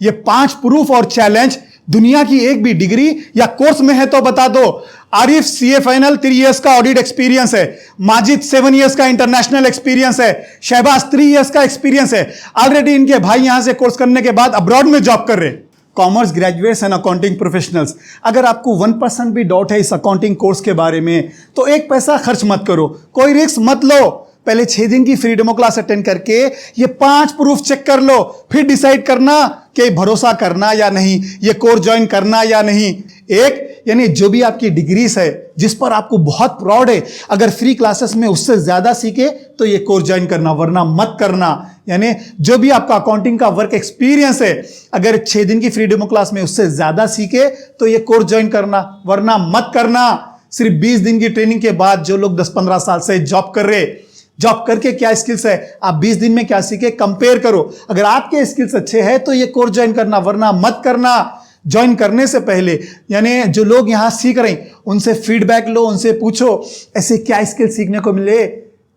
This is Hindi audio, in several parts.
ये 5 प्रूफ और चैलेंज दुनिया की एक भी डिग्री या कोर्स में है तो बता दो। आरिफ सीए फाइनल 3 इयर्स का ऑडिट एक्सपीरियंस है। माजिद 7 इयर्स का इंटरनेशनल एक्सपीरियंस है। शहबाज 3 इयर्स का एक्सपीरियंस है। ऑलरेडी इनके भाई यहां से कोर्स करने के बाद अब्रॉड में जॉब कर रहे। Commerce graduates and accounting professionals, अगर आपको 1% भी डाउट है इस अकाउंटिंग कोर्स के बारे में तो एक पैसा खर्च मत करो, कोई रिस्क मत लो। पहले 6 दिन की फ्री डेमो क्लास अटेंड करके ये 5 प्रूफ चेक कर लो, फिर डिसाइड करना कि भरोसा करना या नहीं, ये कोर्स ज्वाइन करना या नहीं। एक यानी जो भी आपकी डिग्रीज है जिस पर आपको बहुत प्राउड है, अगर फ्री क्लासेस में उससे ज्यादा सीखे तो ये कोर्स ज्वाइन करना, वरना मत करना। यानी जो भी आपका अकाउंटिंग का वर्क एक्सपीरियंस है, अगर 6 दिन की फ्री डेमो क्लास में उससे ज्यादा सीखे तो ये कोर्स ज्वाइन करना, वरना मत करना। सिर्फ 20 दिन की ट्रेनिंग के बाद जो लोग 10-15 साल से जॉब कर रहे, जॉब करके क्या स्किल्स है, आप 20 दिन में क्या सीखे कंपेयर करो। अगर आपके स्किल्स अच्छे हैं तो ये कोर्स ज्वाइन करना, वरना मत करना। ज्वाइन करने से पहले यानी जो लोग यहां सीख रहे हैं उनसे फीडबैक लो, उनसे पूछो ऐसे क्या स्किल सीखने को मिले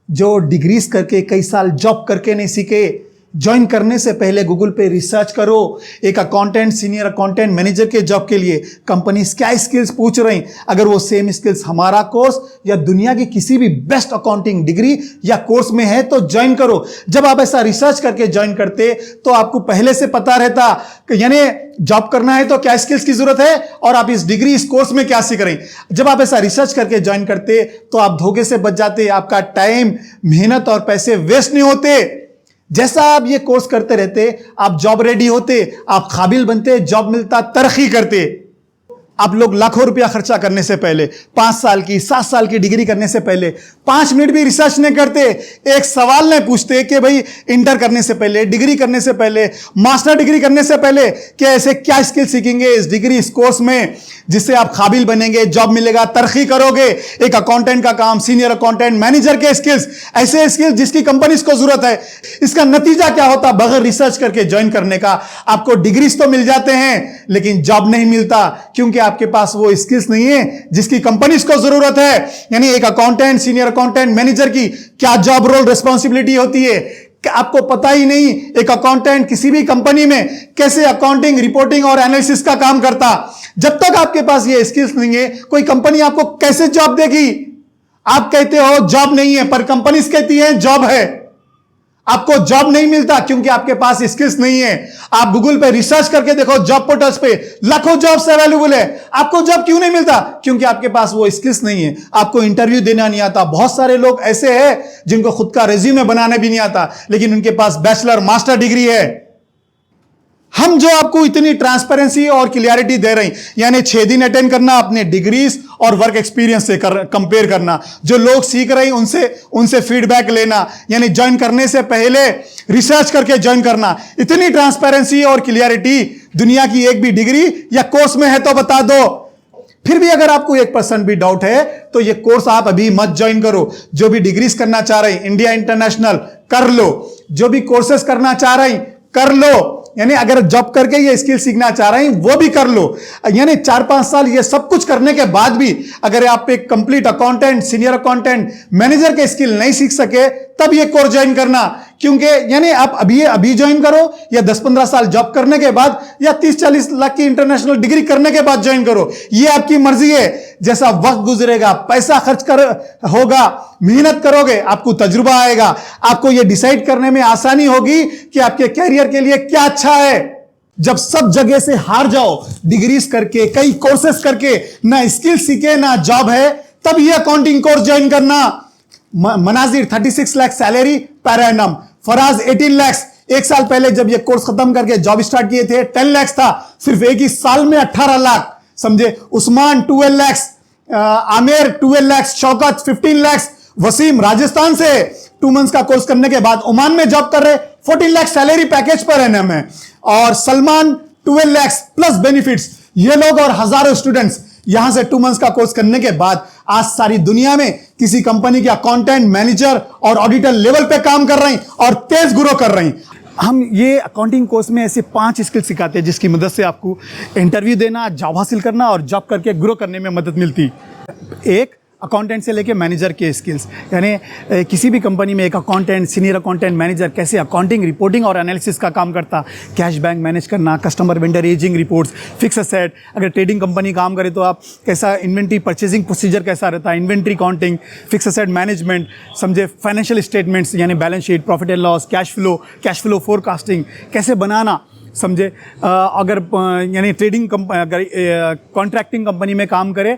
जो डिग्रीज करके कई साल जॉब करके नहीं सीखे। ज्वाइन करने से पहले गूगल पे रिसर्च करो, एक अकाउंटेंट, सीनियर अकाउंटेंट, मैनेजर के जॉब के लिए कंपनीज क्या स्किल्स पूछ रही हैं। अगर वो सेम स्किल्स हमारा कोर्स या दुनिया की किसी भी बेस्ट अकाउंटिंग डिग्री या कोर्स में है तो ज्वाइन करो। जब आप ऐसा रिसर्च करके ज्वाइन करते तो आपको पहले से पता रहता कि यानी जॉब करना है तो क्या स्किल्स की जरूरत है और आप इस डिग्री, इस कोर्स में क्या सीख रहे हैं। जब आप ऐसा रिसर्च करके ज्वाइन करते तो आप धोखे से बच जाते, आपका टाइम, मेहनत और पैसे वेस्ट नहीं होते। जैसा आप ये कोर्स करते रहते, आप जॉब रेडी होते, आप काबिल बनते, जॉब मिलता, तरक्की करते। आप लोग लाखों रुपया खर्चा करने से पहले, 5 साल की, 7 साल की डिग्री करने से पहले 5 मिनट भी रिसर्च नहीं करते, एक सवाल नहीं पूछते कि भाई इंटर करने से पहले, डिग्री करने से पहले, मास्टर डिग्री करने से पहले कि ऐसे क्या स्किल सीखेंगे इस डिग्री, इस कोर्स में जिससे आप काबिल बनेंगे, जॉब मिलेगा, तरक्की करोगे। एक अकाउंटेंट का काम, सीनियर अकाउंटेंट, मैनेजर के स्किल्स, ऐसे स्किल्स जिसकी कंपनी को जरूरत है। इसका नतीजा क्या होता बगैर रिसर्च करके ज्वाइन करने का? आपको डिग्रीज तो मिल जाते हैं लेकिन जॉब नहीं मिलता, क्योंकि आपके पास वो स्किल्स नहीं है जिसकी कंपनीज को जरूरत है। यानी एक अकाउंटेंट, सीनियर अकाउंटेंट, मैनेजर की क्या जॉब रोल रिस्पॉन्सिबिलिटी होती है आपको पता ही नहीं। एक अकाउंटेंट किसी भी कंपनी में कैसे अकाउंटिंग, रिपोर्टिंग और एनालिसिस का काम करता, जब तक आपके पास ये स्किल्स नहीं है कोई कंपनी आपको कैसे जॉब देगी? आप कहते हो जॉब नहीं है पर कंपनीज कहती है जॉब है। आपको जॉब नहीं मिलता क्योंकि आपके पास स्किल्स नहीं है। आप गूगल पे रिसर्च करके देखो, जॉब पोर्टल्स पे लाखों जॉब्स अवेलेबल है, आपको जॉब क्यों नहीं मिलता? क्योंकि आपके पास वो स्किल्स नहीं है, आपको इंटरव्यू देना नहीं आता। बहुत सारे लोग ऐसे हैं जिनको खुद का रेज्यूमे बनाने भी नहीं आता लेकिन उनके पास बैचलर, मास्टर डिग्री है। हम जो आपको इतनी ट्रांसपेरेंसी और क्लियरिटी दे रहे हैं, यानी 6 दिन अटेंड करना, अपने डिग्रीज और वर्क एक्सपीरियंस से कंपेयर करना, जो लोग सीख रहे हैं उनसे फीडबैक लेना, यानी ज्वाइन करने से पहले रिसर्च करके ज्वाइन करना। इतनी ट्रांसपेरेंसी और क्लियरिटी दुनिया की एक भी डिग्री या कोर्स में है तो बता दो। फिर भी अगर आपको 1% भी डाउट है तो ये कोर्स आप अभी मत ज्वाइन करो। जो भी डिग्रीज करना चाह रहे हैं, इंडिया इंटरनेशनल कर लो, जो भी कोर्सेस करना चाह रहे हैं कर लो, यानी अगर जॉब करके ये स्किल सीखना चाह रहे हैं वो भी कर लो। यानी 4-5 साल ये सब कुछ करने के बाद भी अगर आप एक complete accountant, senior accountant, manager के स्किल नहीं सीख सके तब ये कोर्स ज्वाइन करना। क्योंकि यानी आप अभी ज्वाइन करो या 10-15 साल जॉब करने के बाद या 30-40 लाख की इंटरनेशनल डिग्री करने के बाद ज्वाइन करो, ये आपकी मर्जी है। जैसा वक्त गुजरेगा, पैसा खर्च कर होगा, मेहनत करोगे, आपको तजुर्बा आएगा, आपको यह डिसाइड करने में आसानी होगी कि आपके कैरियर के लिए क्या अच्छा है। जब सब जगह से हार जाओ, डिग्रीज करके, कई कोर्सेस करके, ना स्किल सीखे ना जॉब है, तब यह अकाउंटिंग कोर्स ज्वाइन करना। मनाजिर 36 लाख सैलरी पर एनम, फराज 18 लाख। एक साल पहले जब ये कोर्स खत्म करके जॉब स्टार्ट किए थे 10 लाख था, सिर्फ एक ही साल में 18 लाख, समझे। उस्मान 12 लाख, आमिर 12 लाख, शौकत 15 लाख, वसीम राजस्थान से 2 मंथ्स का कोर्स करने के बाद ओमान में जॉब कर रहे, 14 lakh salary package per annum है। और सलमान 12 लाख प्लस बेनिफिट्स। ये लोग और हजारों स्टूडेंट्स यहां से 2 मंथ्स का कोर्स करने के बाद आज सारी दुनिया में किसी कंपनी के अकाउंटेंट, मैनेजर और ऑडिटर लेवल पे काम कर रहे हैं और तेज ग्रो कर रहे हैं। हम ये अकाउंटिंग कोर्स में ऐसे 5 स्किल सिखाते हैं जिसकी मदद से आपको इंटरव्यू देना, जॉब हासिल करना और जॉब करके ग्रो करने में मदद मिलती। एक, अकाउंटेंट से लेके मैनेजर के स्किल्स, यानी किसी भी कंपनी में एक अकाउंटेंट, सीनियर अकाउंटेंट, मैनेजर कैसे अकाउंटिंग, रिपोर्टिंग और एनालिसिस का काम करता, कैश बैंक मैनेज करना, customer vendor ageing reports, fix asset, अगर ट्रेडिंग कंपनी काम करे तो आप कैसा इन्वेंट्री परचेजिंग प्रोसीजर कैसा रहता है, inventory counting, fix asset management, समझे फाइनेंशियल स्टेटमेंट्स यानी balance sheet, profit and loss, cash flow forecasting कैसे बनाना, समझे। अगर यानी ट्रेडिंग अगर कॉन्ट्रैक्टिंग कंपनी में काम करे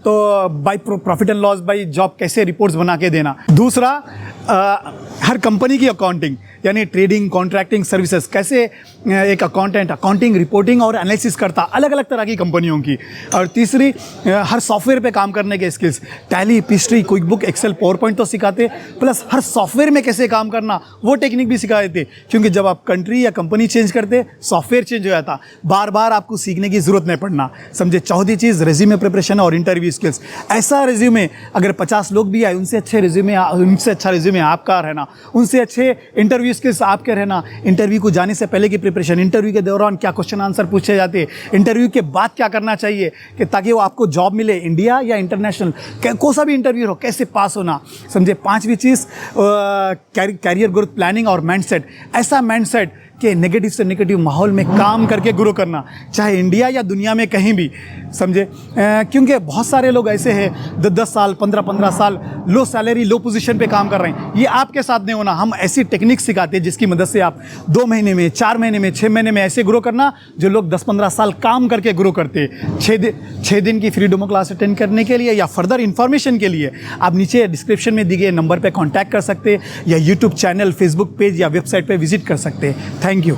तो by profit and loss by job कैसे रिपोर्ट्स बना के देना। दूसरा, हर कंपनी की अकाउंटिंग यानी ट्रेडिंग, कॉन्ट्रैक्टिंग, सर्विसेज कैसे एक अकाउंटेंट अकाउंटिंग, रिपोर्टिंग और एनालिसिस करता, अलग अलग तरह की कंपनियों की। और तीसरी, हर सॉफ्टवेयर पे काम करने के स्किल्स, टैली, पिस्ट्री, Quick Book, Excel, PowerPoint तो सिखाते, प्लस हर सॉफ्टवेयर में कैसे काम करना वो टेक्निक भी सिखा देते, क्योंकि जब आप कंट्री या कंपनी चेंज करते सॉफ्टवेयर चेंज हो जाता, बार बार आपको सीखने की ज़रूरत नहीं पड़ना, समझे। चौथी चीज़ रेज्यूमे प्रिपरेशन और इंटरव्यू स्किल्स। ऐसा रेज्यूमे अगर 50 लोग भी आए उनसे अच्छा रेज्यूमे आपका रहना, उनसे अच्छे इंटरव्यू स्किल्स आपके रहना, इंटरव्यू को जाने से पहले की प्रिपरेशन, इंटरव्यू के दौरान क्या क्वेश्चन आंसर पूछे जाते, इंटरव्यू के बाद क्या करना चाहिए कि ताकि वो आपको जॉब मिले, इंडिया या इंटरनेशनल, कोई सा भी इंटरव्यू हो कैसे पास होना, समझे। पांचवी चीज़ कैरियर ग्रोथ प्लानिंग और माइंडसेट। ऐसा माइंडसेट कि नेगेटिव से नेगेटिव माहौल में काम करके ग्रो करना, चाहे इंडिया या दुनिया में कहीं भी, समझे। क्योंकि बहुत सारे लोग ऐसे हैं 10-10 साल 15-15 साल लो सैलरी लो पोजीशन पे काम कर रहे हैं, ये आपके साथ नहीं होना। हम ऐसी टेक्निक सिखाते हैं जिसकी मदद से आप 2 महीने में, 4 महीने में, 6 महीने में ऐसे ग्रो करना जो लोग 10-15 साल काम करके ग्रो करते हैं। 6 दिन की फ्री डेमो क्लास अटेंड करने के लिए या फर्दर इन्फॉर्मेशन के लिए आप नीचे डिस्क्रिप्शन में दिए गए नंबर पर कॉन्टैक्ट कर सकते हैं या यूट्यूब चैनल, फेसबुक पेज या वेबसाइट पर विजिट कर सकते हैं। Thank you.